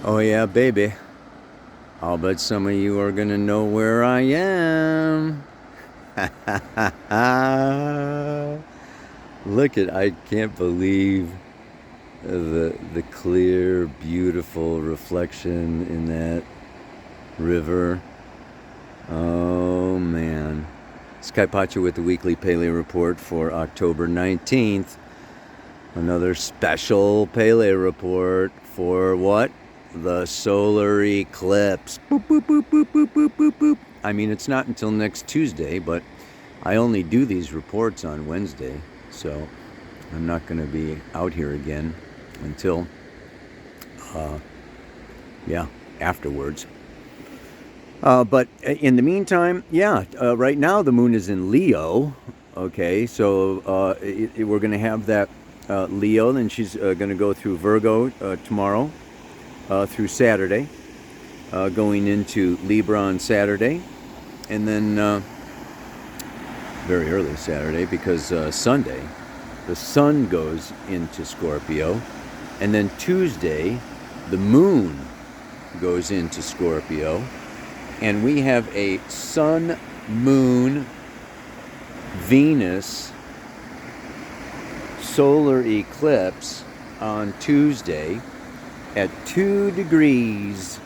Oh yeah, baby. I'll bet some of you are gonna know where I am. I can't believe the clear, beautiful reflection in that river. Oh man. Sky Pacha with the weekly Paleo report for October 19th. Another special Paleo report for what? The solar eclipse. Boop, boop, boop, boop, boop, boop, boop, boop. I mean, it's not until next Tuesday, but I only do these reports on Wednesday, so I'm not going to be out here again until, afterwards. But in the meantime, right now the moon is in Leo. Okay, so we're going to have that Leo, and she's going to go through Virgo tomorrow through Saturday, going into Libra on Saturday, and then very early Saturday because Sunday the sun goes into Scorpio, and then Tuesday the moon goes into Scorpio, and we have a sun, moon, Venus solar eclipse on Tuesday at 2 degrees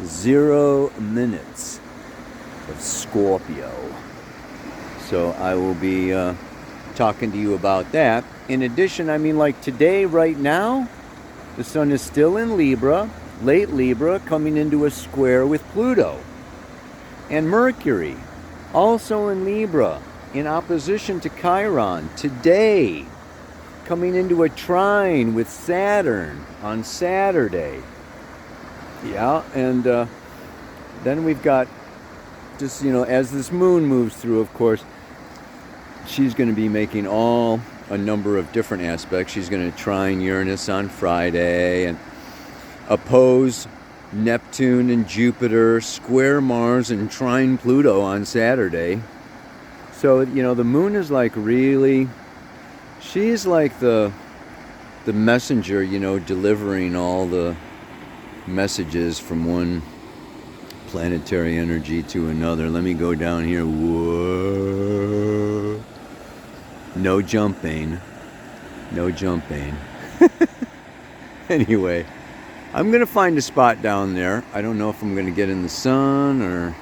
0 minutes of Scorpio. So I will be talking to you about that. In addition, I mean, like today, right now, the sun is still in Libra, late Libra, coming into a square with Pluto. And Mercury, also in Libra, in opposition to Chiron, today, coming into a trine with Saturn on Saturday. Yeah, and then we've got just, as this moon moves through, of course, she's going to be making a number of different aspects. She's going to trine Uranus on Friday and oppose Neptune and Jupiter, square Mars, and trine Pluto on Saturday. So, the moon is like really, she's like the messenger, delivering all the messages from one planetary energy to another. Let me go down here. Whoa. No jumping. Anyway, I'm going to find a spot down there. I don't know if I'm going to get in the sun or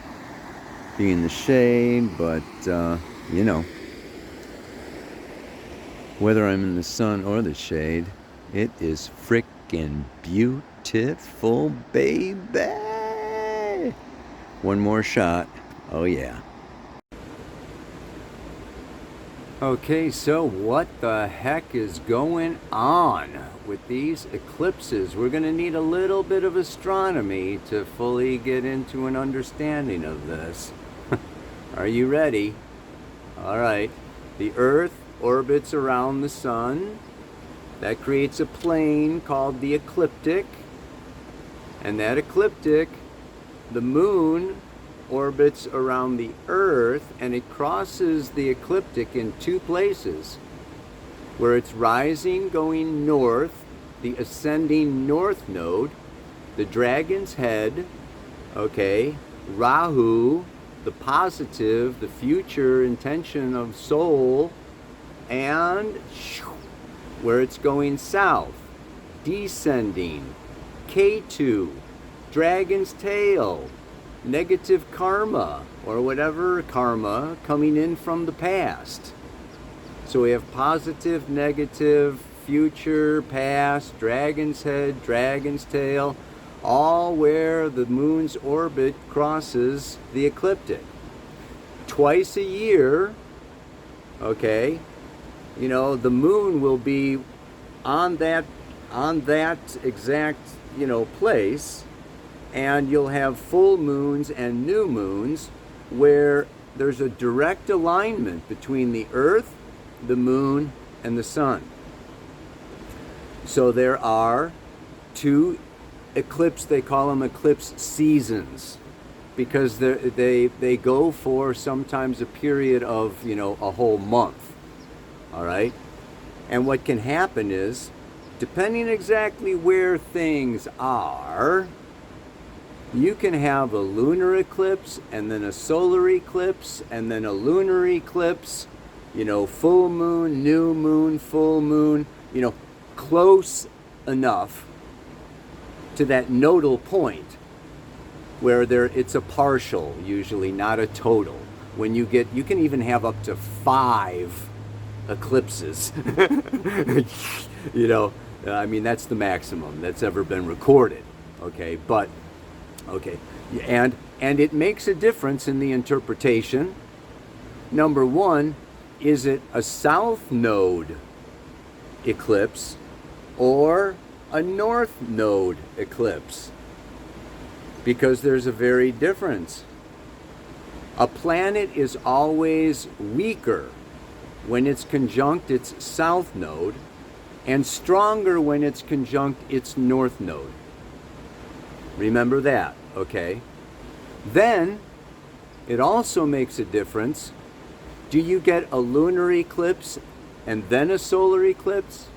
be in the shade, but, whether I'm in the sun or the shade, it is frickin' beautiful, baby. One more shot. Oh, yeah. Okay, so what the heck is going on with these eclipses? We're going to need a little bit of astronomy to fully get into an understanding of this. Are you ready? All right. The Earth orbits around the sun. That creates a plane called the ecliptic. And that ecliptic, the moon orbits around the Earth, and it crosses the ecliptic in two places, where it's rising going north, the ascending north node, the dragon's head, okay, Rahu, the positive, the future intention of soul, and where it's going south, descending, K2, dragon's tail, negative karma, or whatever karma coming in from the past. So we have positive, negative, future, past, dragon's head, dragon's tail, all where the moon's orbit crosses the ecliptic. Twice a year, okay, the moon will be on that exact, place, and you'll have full moons and new moons where there's a direct alignment between the Earth, the moon, and the sun. So there are two eclipse, they call them eclipse seasons, because they go for sometimes a period of, a whole month. All right? And what can happen is, depending exactly where things are, You can have a lunar eclipse and then a solar eclipse and then a lunar eclipse, full moon, new moon, full moon, close enough to that nodal point where it's a partial, usually not a total. When you can even have up to 5 eclipses. That's the maximum that's ever been recorded. Okay, and it makes a difference in the interpretation. Number one, is it a south node eclipse or a north node eclipse? Because there's a very difference. A planet is always weaker when it's conjunct its south node and stronger when it's conjunct its north node. Remember that, okay? Then, it also makes a difference. Do you get a lunar eclipse and then a solar eclipse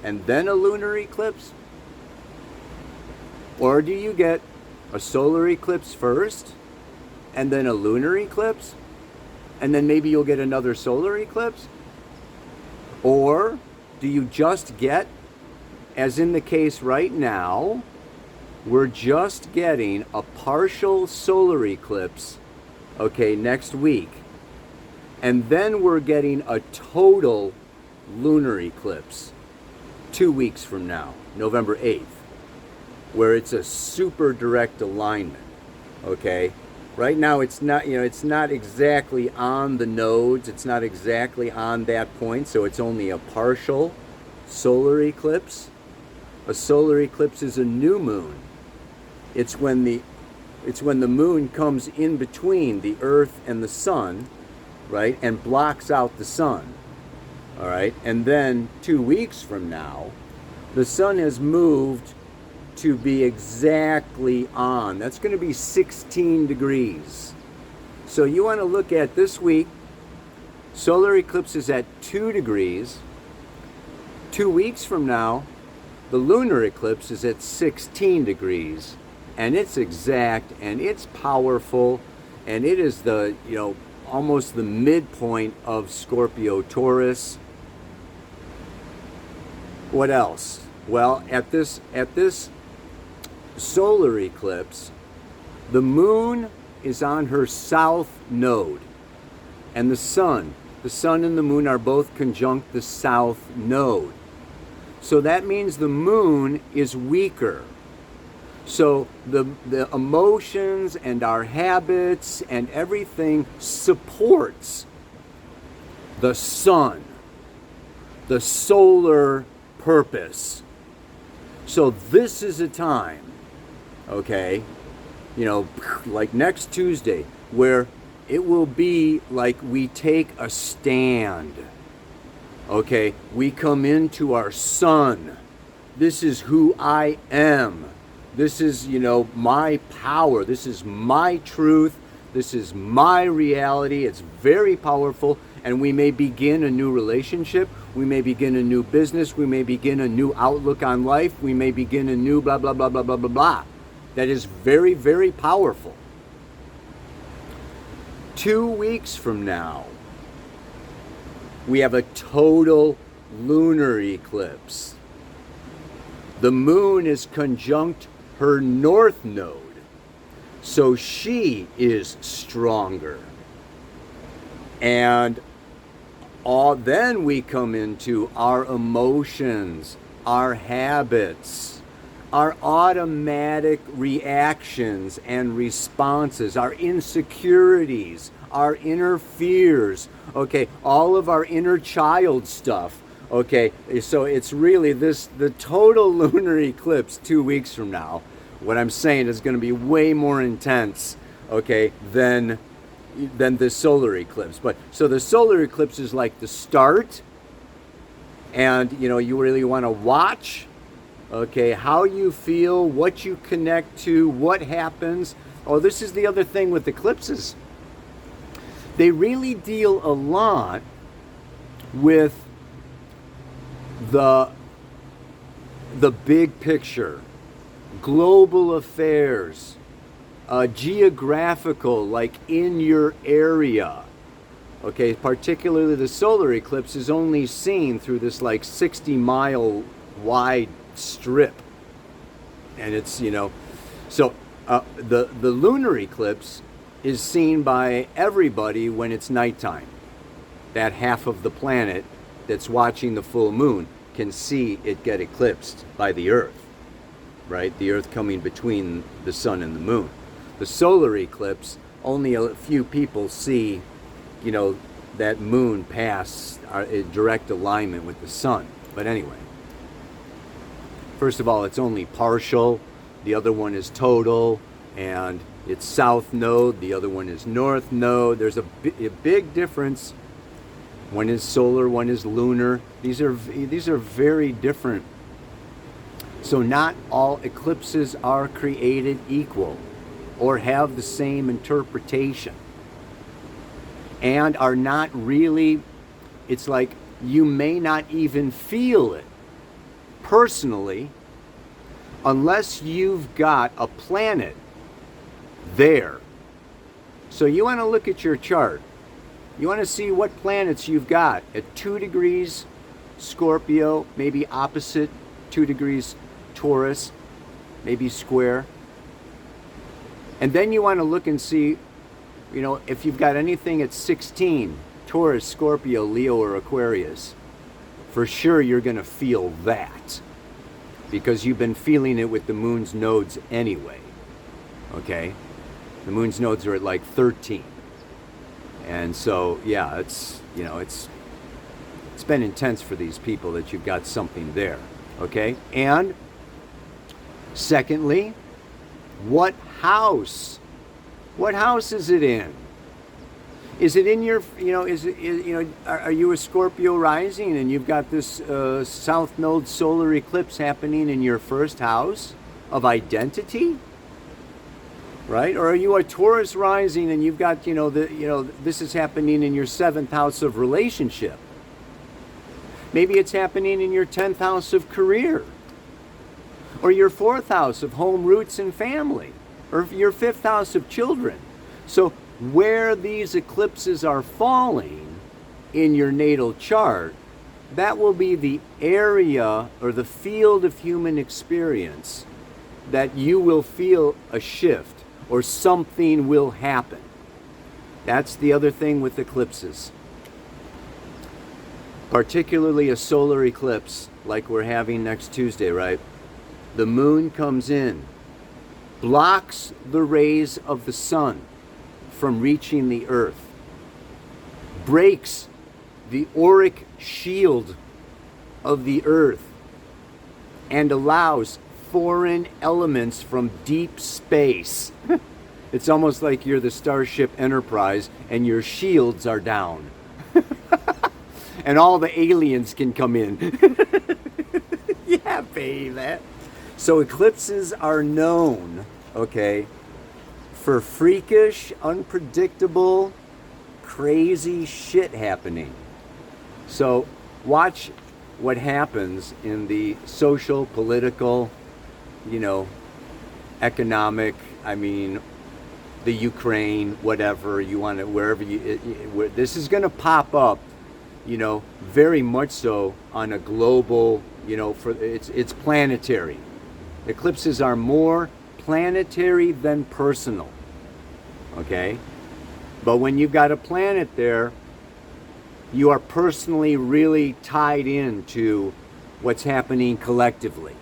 and then a lunar eclipse? Or do you get a solar eclipse first and then a lunar eclipse and then maybe you'll get another solar eclipse? Or do you just get, as in the case right now, we're just getting a partial solar eclipse, okay, next week. And then we're getting a total lunar eclipse 2 weeks from now, November 8th, where it's a super direct alignment, okay? Right now it's not exactly on the nodes, it's not exactly on that point, so it's only a partial solar eclipse. A solar eclipse is a new moon. It's when the moon comes in between the earth and the sun, right, and blocks out the sun. All right? And then 2 weeks from now, the sun has moved to be exactly on. That's going to be 16 degrees. So you want to look at this week, solar eclipse is at 2 degrees. 2 weeks from now, the lunar eclipse is at 16 degrees. And it's exact, and it's powerful, and it is the, almost the midpoint of Scorpio Taurus. What else? Well, at this solar eclipse, the moon is on her south node, and the sun and the moon are both conjunct the south node. So that means the moon is weaker. So the emotions and our habits and everything supports the sun, the solar purpose. So this is a time, okay, like next Tuesday, where it will be like we take a stand. Okay, we come into our sun. This is who I am. This is, my power. This is my truth. This is my reality. It's very powerful. And we may begin a new relationship. We may begin a new business. We may begin a new outlook on life. We may begin a new blah, blah, blah, blah, blah, blah, blah. That is very, very powerful. 2 weeks from now, we have a total lunar eclipse. The moon is conjunct her north node, so she is stronger. And then we come into our emotions, our habits, our automatic reactions and responses, our insecurities, our inner fears, okay, all of our inner child stuff. Okay, so it's really the total lunar eclipse 2 weeks from now, what I'm saying is going to be way more intense, okay, than the solar eclipse. But so the solar eclipse is like the start, and you really want to watch, okay, how you feel, what you connect to, what happens. Oh, this is the other thing with eclipses. They really deal a lot with the big picture, global affairs, geographical, like in your area. Okay, particularly the solar eclipse is only seen through this like 60-mile wide strip. And it's, so the lunar eclipse is seen by everybody when it's nighttime. That half of the planet that's watching the full moon can see it get eclipsed by the Earth, right? The Earth coming between the sun and the moon. The solar eclipse, only a few people see, that moon pass a direct alignment with the sun. But anyway, first of all, it's only partial. The other one is total, and it's south node. The other one is north node. There's a big difference. One is solar, one is lunar. These are very different. So not all eclipses are created equal or have the same interpretation, and are not really, it's like you may not even feel it personally unless you've got a planet there. So you want to look at your chart. You want to see what planets you've got at 2 degrees Scorpio, maybe opposite 2 degrees Taurus, maybe square. And then you want to look and see, if you've got anything at 16, Taurus, Scorpio, Leo, or Aquarius. For sure you're going to feel that, because you've been feeling it with the moon's nodes anyway. Okay? The moon's nodes are at like 13. And so, yeah, it's been intense for these people that you've got something there. Okay? And secondly, what house? What house is it in? Is it in your, are you a Scorpio rising and you've got this south node solar eclipse happening in your first house of identity? Right? Or are you a Taurus rising and you've got, this is happening in your 7th house of relationship? Maybe it's happening in your 10th house of career, or your 4th house of home, roots, and family, or your 5th house of children. So where these eclipses are falling in your natal chart, that will be the area or the field of human experience that you will feel a shift or something will happen. That's the other thing with eclipses. Particularly a solar eclipse like we're having next Tuesday, right? The moon comes in, blocks the rays of the sun from reaching the earth, breaks the auric shield of the earth, and allows foreign elements from deep space. It's almost like you're the Starship Enterprise and your shields are down. And all the aliens can come in. Yeah, baby. So eclipses are known, okay, for freakish, unpredictable, crazy shit happening. So watch what happens in the social, political, economic, the Ukraine, whatever you want to, wherever this is going to pop up, very much so on a global, it's planetary. Eclipses are more planetary than personal. Okay? But when you've got a planet there, you are personally really tied into what's happening collectively.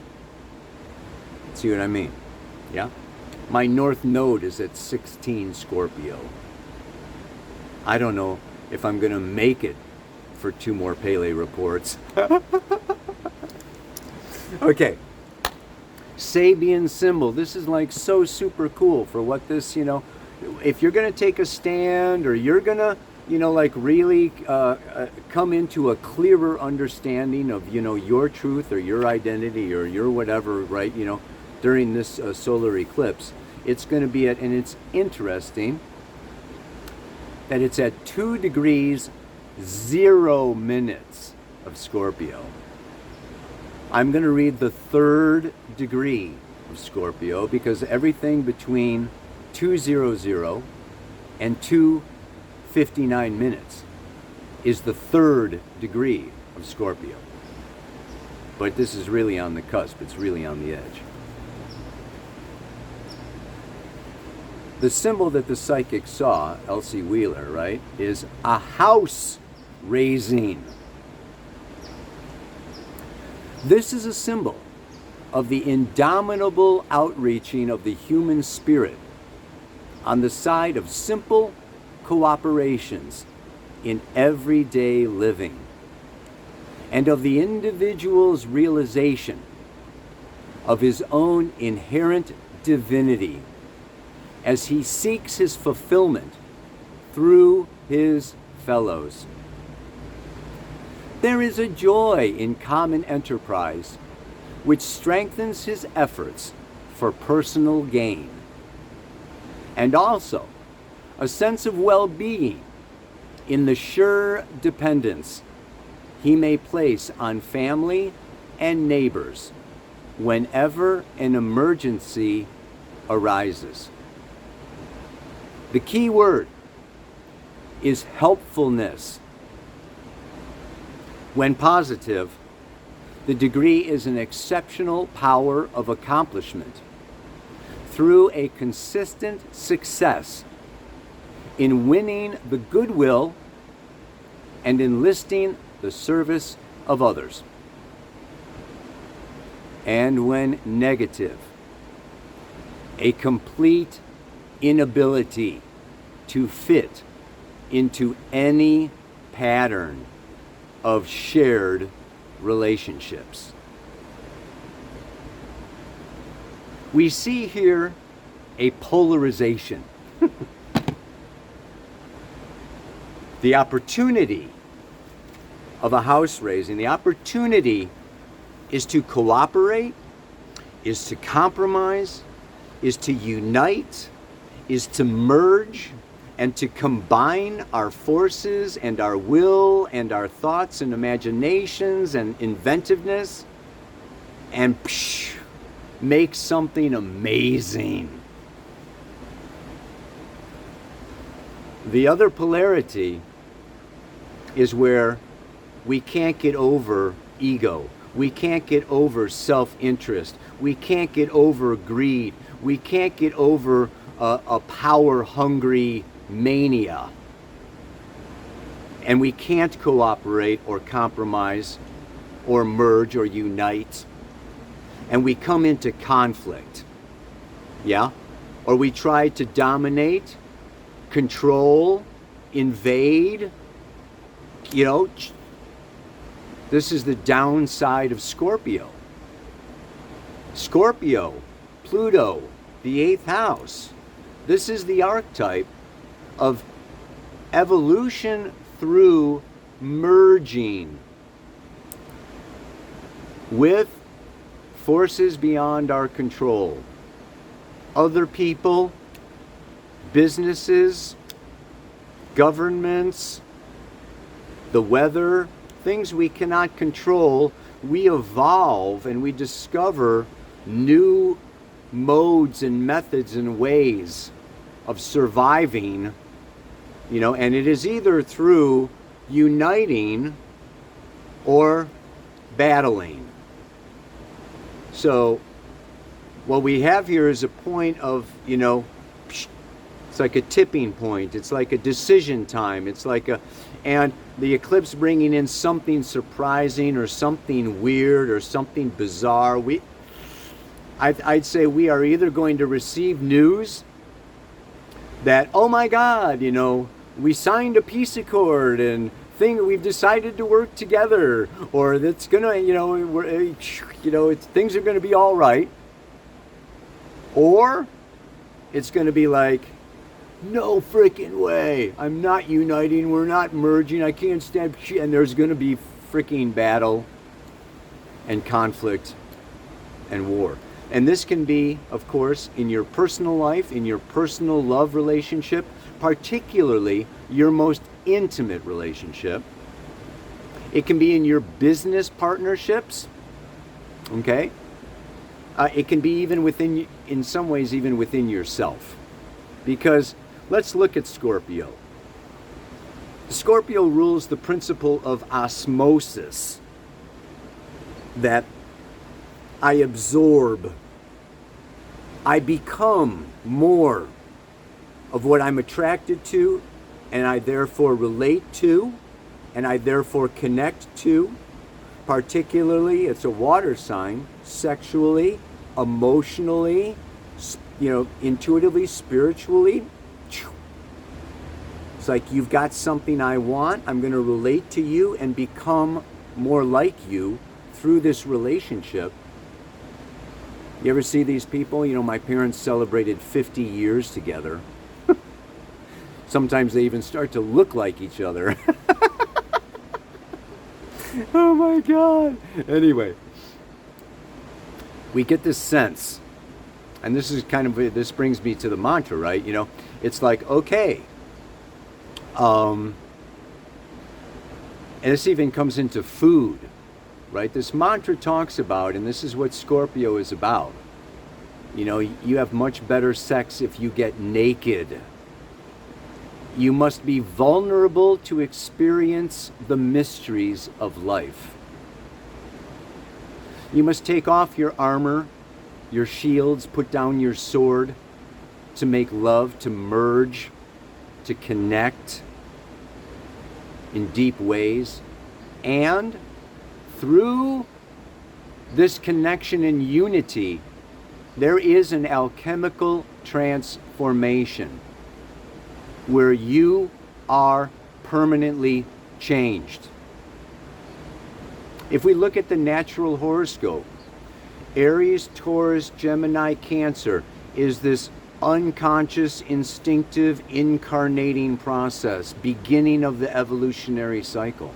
See what I mean? Yeah? My north node is at 16 Scorpio. I don't know if I'm going to make it for 2 more Pele reports. Okay. Sabian symbol. This is like so super cool for what this, if you're going to take a stand or you're going to, really come into a clearer understanding of, your truth or your identity or your whatever, right, during this solar eclipse, it's going to be at, and it's interesting that it's at 2 degrees 0 minutes of Scorpio. I'm going to read the 3rd degree of Scorpio because everything between 2:00 and 2:59 minutes is the third degree of Scorpio. But this is really on the cusp. It's really on the edge. The symbol that the psychic saw, Elsie Wheeler, right, is a house raising. This is a symbol of the indomitable outreaching of the human spirit on the side of simple cooperations in everyday living, and of the individual's realization of his own inherent divinity as he seeks his fulfillment through his fellows. There is a joy in common enterprise which strengthens his efforts for personal gain, and also a sense of well-being in the sure dependence he may place on family and neighbors whenever an emergency arises. The key word is helpfulness. When positive, the degree is an exceptional power of accomplishment through a consistent success in winning the goodwill and enlisting the service of others. And when negative, a complete inability to fit into any pattern of shared relationships. We see here a polarization. The opportunity of a house raising, the opportunity is to cooperate, is to compromise, is to unite, is to merge, and to combine our forces and our will and our thoughts and imaginations and inventiveness and make something amazing. The other polarity is where we can't get over ego. We can't get over self-interest. We can't get over greed. We can't get over a power-hungry mania. And we can't cooperate or compromise or merge or unite. And we come into conflict. Yeah? Or we try to dominate, control, invade. You know, this is the downside of Scorpio. Scorpio, Pluto, the 8th house. This is the archetype of evolution through merging with forces beyond our control. Other people, businesses, governments, the weather, things we cannot control. We evolve and we discover new modes and methods and ways of surviving, you know, and it is either through uniting or battling. So what we have here is a point of, you know, it's like a tipping point. It's like a decision time. It's like and the eclipse bringing in something surprising or something weird or something bizarre. I'd say we are either going to receive news that, oh my God, you know, we signed a peace accord and we've decided to work together, or that's gonna, you know, things are gonna be all right, or it's gonna be like, no freaking way, I'm not uniting, we're not merging, I can't stand shit, and there's gonna be freaking battle and conflict and war. And this can be, of course, in your personal life, in your personal love relationship, particularly your most intimate relationship. It can be in your business partnerships, okay? It can be even within, in some ways, even within yourself. Because let's look at Scorpio. Scorpio rules the principle of osmosis, that I absorb, I become more of what I'm attracted to, and I therefore relate to, and I therefore connect to. Particularly, it's a water sign, sexually, emotionally, intuitively, spiritually. It's like, you've got something I want, I'm going to relate to you and become more like you through this relationship. You ever see these people? My parents celebrated 50 years together. Sometimes they even start to look like each other. Oh my God. Anyway, we get this sense, and this brings me to the mantra, right? It's like, okay, and this even comes into food, right? This mantra talks about, and this is what Scorpio is about. You have much better sex if you get naked. You must be vulnerable to experience the mysteries of life. You must take off your armor, your shields, put down your sword to make love, to merge, to connect in deep ways. And through this connection and unity, there is an alchemical transformation where you are permanently changed. If we look at the natural horoscope, Aries, Taurus, Gemini, Cancer is this unconscious, instinctive, incarnating process, beginning of the evolutionary cycle.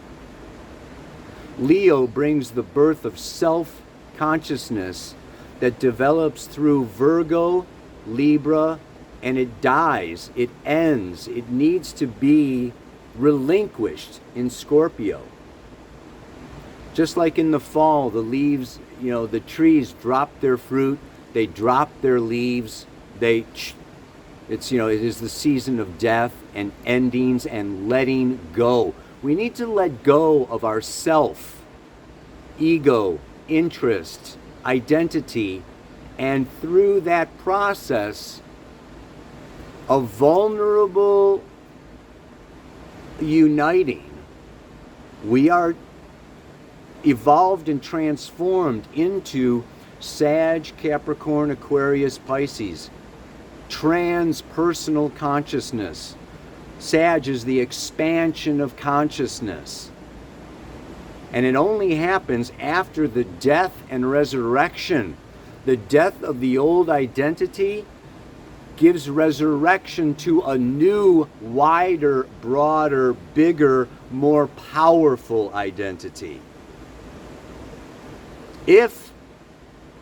Leo brings the birth of self-consciousness that develops through Virgo, Libra, and it dies, it ends, it needs to be relinquished in Scorpio. Just like in the fall, the leaves, the trees drop their fruit, they drop their leaves, it is the season of death and endings and letting go. We need to let go of our self, ego, interest, identity, and through that process, a vulnerable uniting, we are evolved and transformed into Sag, Capricorn, Aquarius, Pisces. Transpersonal consciousness. Sag is the expansion of consciousness. And it only happens after the death and resurrection. The death of the old identity gives resurrection to a new, wider, broader, bigger, more powerful identity. If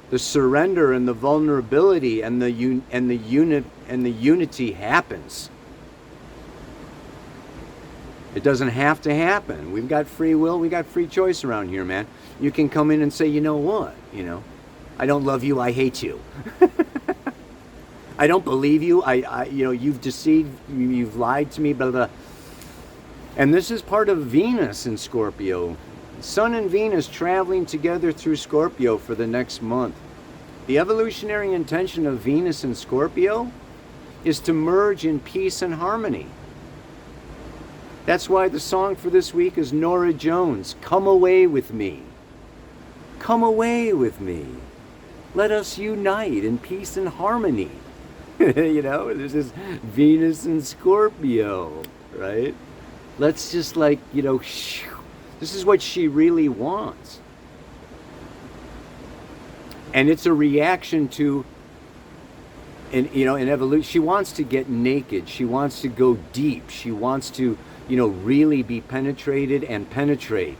the surrender and the vulnerability and the unity happens, it doesn't have to happen. We've got free will, we got free choice around here, man. You can come in and say, you know what, I don't love you, I hate you. I don't believe you. You've deceived, you've lied to me, blah, blah. And this is part of Venus in Scorpio. Sun and Venus traveling together through Scorpio for the next month. The evolutionary intention of Venus in Scorpio is to merge in peace and harmony. That's why the song for this week is Norah Jones, Come Away With Me. Come away with me. Let us unite in peace and harmony. This is Venus and Scorpio, right? Let's just this is what she really wants. And it's a reaction to, in evolution, she wants to get naked. She wants to go deep. She wants to, really be penetrated and penetrate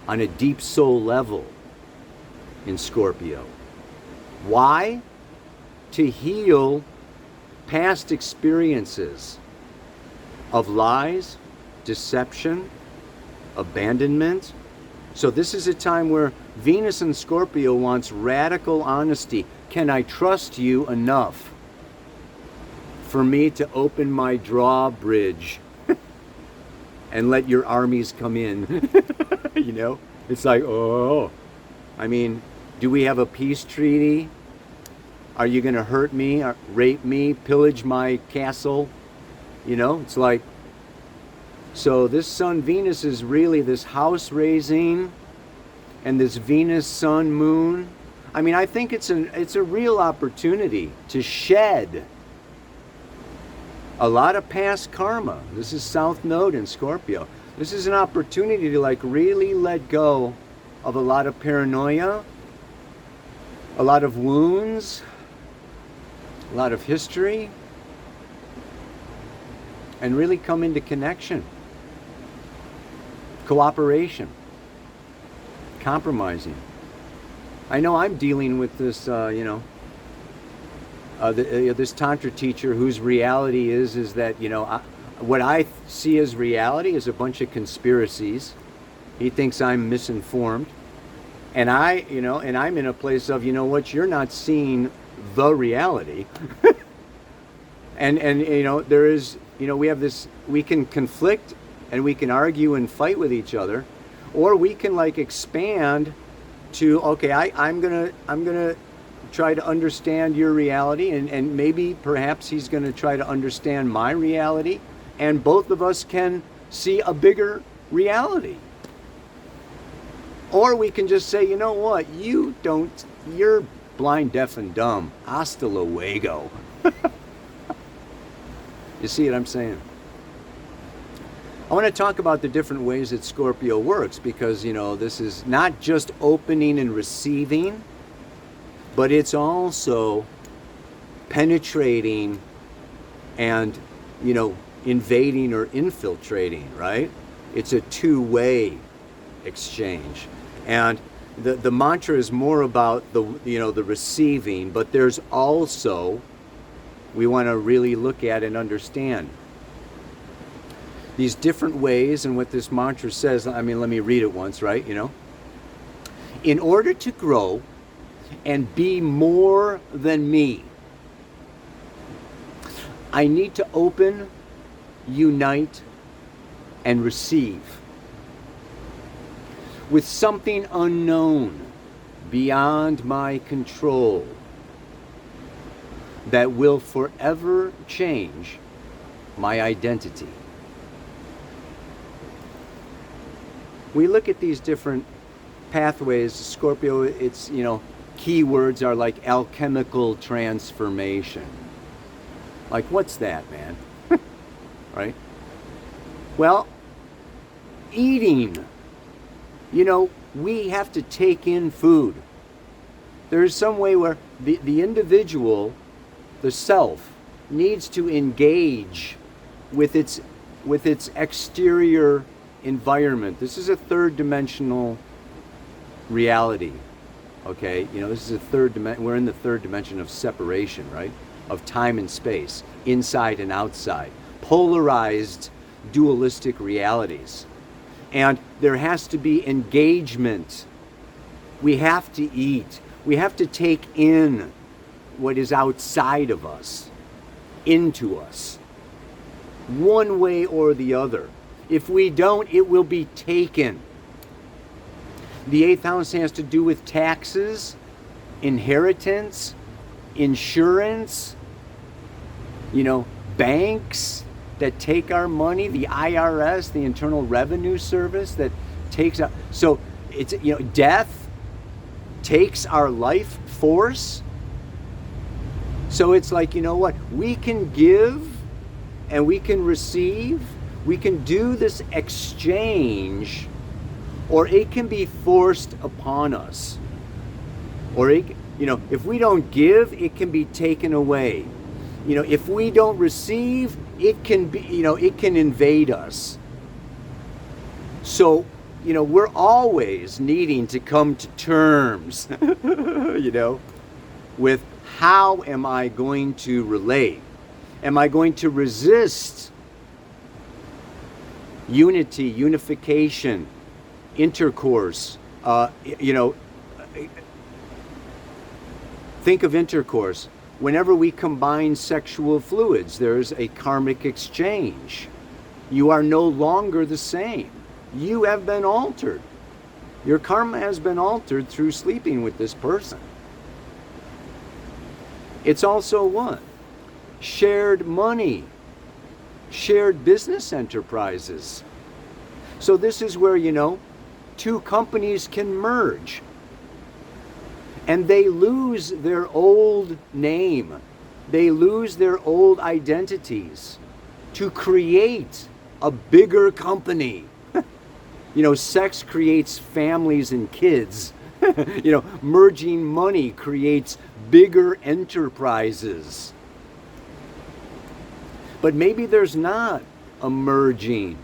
on a deep soul level in Scorpio. Why? To heal past experiences of lies, deception, abandonment. So this is a time where Venus in Scorpio wants radical honesty. Can I trust you enough for me to open my drawbridge and let your armies come in. You know, it's like, oh, I mean, do we have a peace treaty? Are you going to hurt me, or rape me, pillage my castle? You know, it's like, so this Sun Venus is really this house raising, and this Venus Sun Moon. I mean, I think it's a real opportunity to shed a lot of past karma. This is South Node in Scorpio. This is an opportunity to like really let go of a lot of paranoia, a lot of wounds, a lot of history, and really come into connection, cooperation, compromising. I know I'm dealing with this, this Tantra teacher whose reality is that, what I see as reality is a bunch of conspiracies. He thinks I'm misinformed. And I'm in a place of, you're not seeing the reality. and there is, we have this, we can conflict and we can argue and fight with each other, or we can like expand to, okay, I'm gonna try to understand your reality, and maybe perhaps he's gonna try to understand my reality, and both of us can see a bigger reality. Or we can just say, you know what, you're blind, deaf, and dumb. Hasta luego. You see what I'm saying? I want to talk about the different ways that Scorpio works, because, this is not just opening and receiving, but it's also penetrating and, invading or infiltrating, right? It's a two-way exchange. And the mantra is more about the receiving, but there's also, we want to really look at and understand these different ways. And what this mantra says, let me read it once, right? In order to grow and be more than me, I need to open, unite, and receive with something unknown, beyond my control, that will forever change my identity. We look at these different pathways. Scorpio, it's, keywords are like alchemical transformation. Like, what's that, man? Right? Well, eating. We have to take in food. There's some way where the individual, the self, needs to engage with its exterior environment. This is a third dimensional reality. Okay, this is a third dimension. We're in the third dimension of separation, right? Of time and space, inside and outside, polarized, dualistic realities. And there has to be engagement. We have to eat. We have to take in what is outside of us, into us, one way or the other. If we don't, it will be taken. The 8th house has to do with taxes, inheritance, insurance, banks that take our money, the IRS, the Internal Revenue Service that takes our, so it's, death takes our life force. So it's like, what? We can give and we can receive. We can do this exchange, or it can be forced upon us. Or if we don't give, it can be taken away. If we don't receive, it can be, it can invade us. So, we're always needing to come to terms, with how am I going to relate? Am I going to resist unity, unification, intercourse? Think of intercourse. Whenever we combine sexual fluids, there's a karmic exchange. You are no longer the same. You have been altered. Your karma has been altered through sleeping with this person. It's also what? Shared money, shared business enterprises. So this is where, two companies can merge. And they lose their old name. They lose their old identities to create a bigger company. Sex creates families and kids. Merging money creates bigger enterprises. But maybe there's not a merging.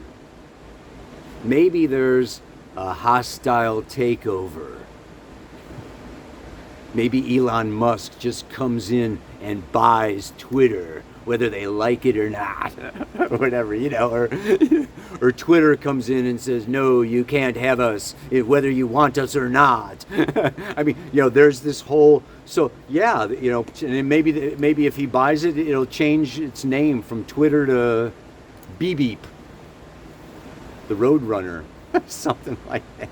Maybe there's a hostile takeover. Maybe Elon Musk just comes in and buys Twitter, whether they like it or not, or whatever, or Twitter comes in and says, no, you can't have us, whether you want us or not. I mean, there's this whole, so yeah, and maybe if he buys it, it'll change its name from Twitter to Beep Beep, the Roadrunner, something like that.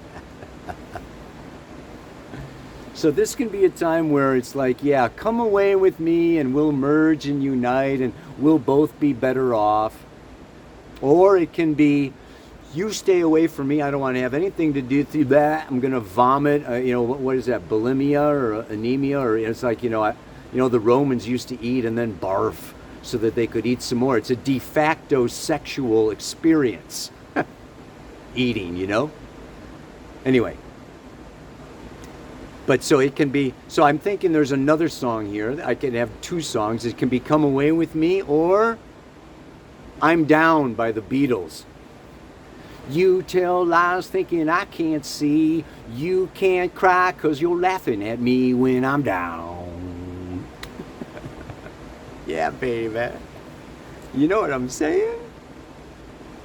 So this can be a time where it's like, yeah, come away with me and we'll merge and unite and we'll both be better off. Or it can be, you stay away from me. I don't want to have anything to do with that. I'm going to vomit. What is that? Bulimia or anemia? Or it's like, the Romans used to eat and then barf so that they could eat some more. It's a de facto sexual experience. Eating, Anyway. But so it can be, so I'm thinking there's another song here. I can have two songs. It can be Come Away With Me or I'm Down by the Beatles. You tell lies thinking I can't see. You can't cry 'cause you're laughing at me when I'm down. Yeah, baby. You know what I'm saying?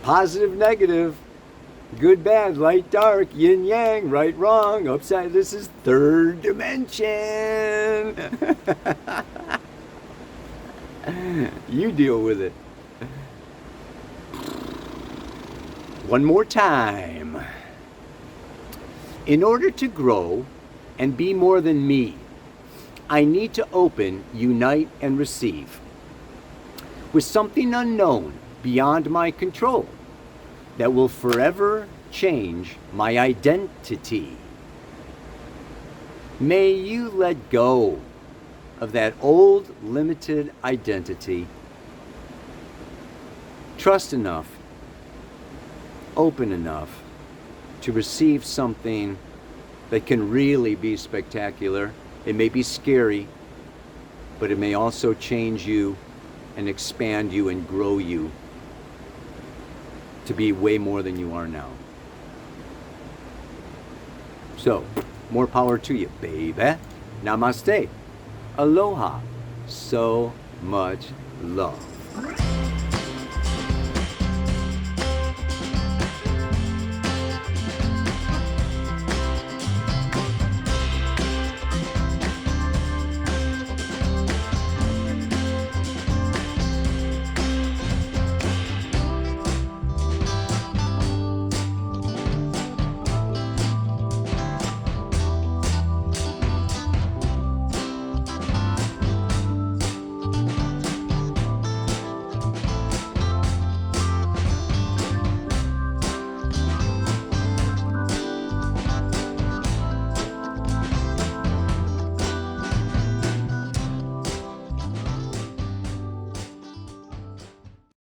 Positive, negative. Good, bad, light, dark, yin, yang, right, wrong, upside. This is third dimension. You deal with it. One more time. In order to grow and be more than me, I need to open, unite, and receive with something unknown beyond my control that will forever change my identity. May you let go of that old limited identity. Trust enough, open enough to receive something that can really be spectacular. It may be scary, but it may also change you and expand you and grow you to be way more than you are now. So, more power to you, baby. Namaste. Aloha. So much love.